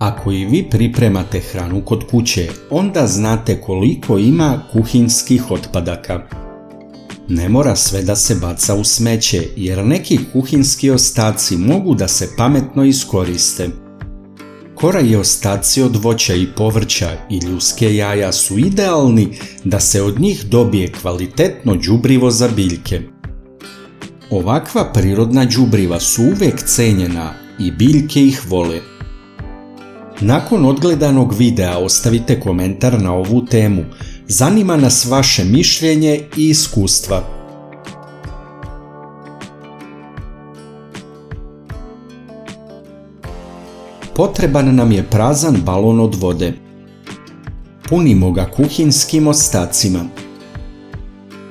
Ako i vi pripremate hranu kod kuće, onda znate koliko ima kuhinjskih otpadaka. Ne mora sve da se baca u smeće, jer neki kuhinjski ostaci mogu da se pametno iskoriste. Kora i ostaci od voća i povrća i ljuske jaja su idealni da se od njih dobije kvalitetno đubrivo za biljke. Ovakva prirodna đubriva su uvek cenjena i biljke ih vole. Nakon odgledanog videa ostavite komentar na ovu temu. Zanima nas vaše mišljenje i iskustva. Potreban nam je prazan balon od vode. Punimo ga kuhinjskim ostacima.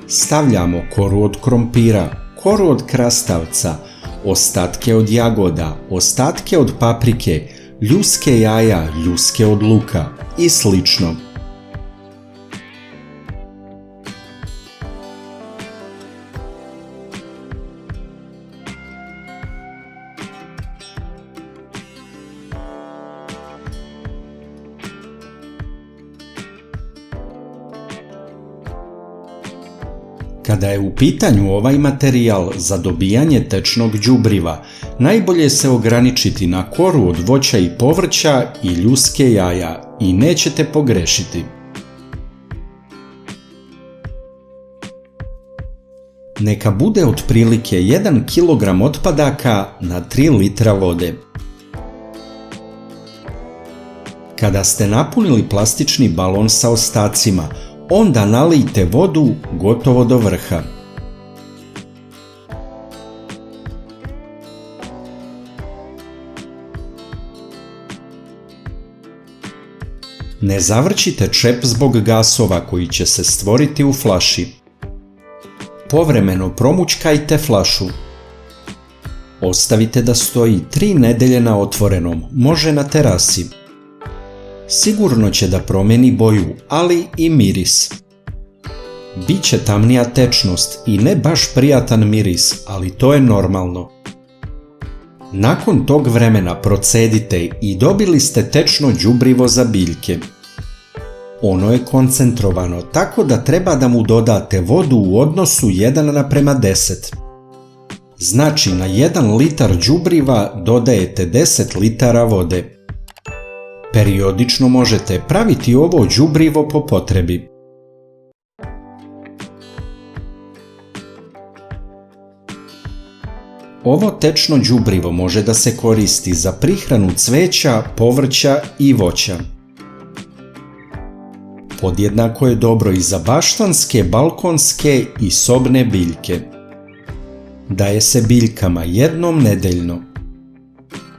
Stavljamo koru od krompira, koru od krastavca, ostatke od jagoda, ostatke od paprike, ljuske jaja, ljuske od luka i slično. Kada je u pitanju ovaj materijal za dobijanje tečnog đubriva, najbolje se ograničiti na koru od voća i povrća i ljuske jaja i nećete pogrešiti. Neka bude otprilike 1 kg otpadaka na 3 litra vode. Kada ste napunili plastični balon sa ostacima, onda nalijte vodu gotovo do vrha. Ne zavrćite čep zbog gasova koji će se stvoriti u flaši. Povremeno promućkajte flašu. Ostavite da stoji 3 nedelje na otvorenom, može na terasi. Sigurno će da promeni boju, ali i miris. Biće tamnija tečnost i ne baš prijatan miris, ali to je normalno. Nakon tog vremena procedite i dobili ste tečno đubrivo za biljke. Ono je koncentrovano, tako da treba da mu dodate vodu u odnosu 1:10. Znači na 1 litar đubriva dodajete 10 litara vode. Periodično možete praviti ovo đubrivo po potrebi. Ovo tečno đubrivo može da se koristi za prihranu cveća, povrća i voća. Podjednako je dobro i za baštanske, balkonske i sobne biljke. Daje se biljkama jednom nedeljno.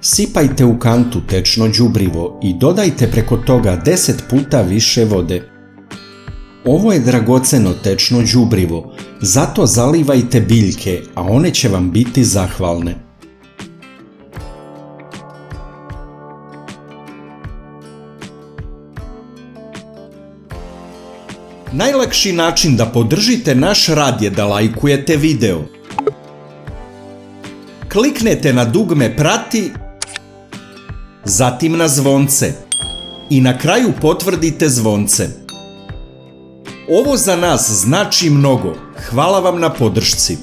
Sipajte u kantu tečno đubrivo i dodajte preko toga 10 puta više vode. Ovo je dragoceno tečno đubrivo, zato zalivajte biljke, a one će vam biti zahvalne. Najlakši način da podržite naš rad je da lajkujete video. Kliknete na dugme prati, zatim na zvonce i na kraju potvrdite zvonce. Ovo za nas znači mnogo. Hvala vam na podršci.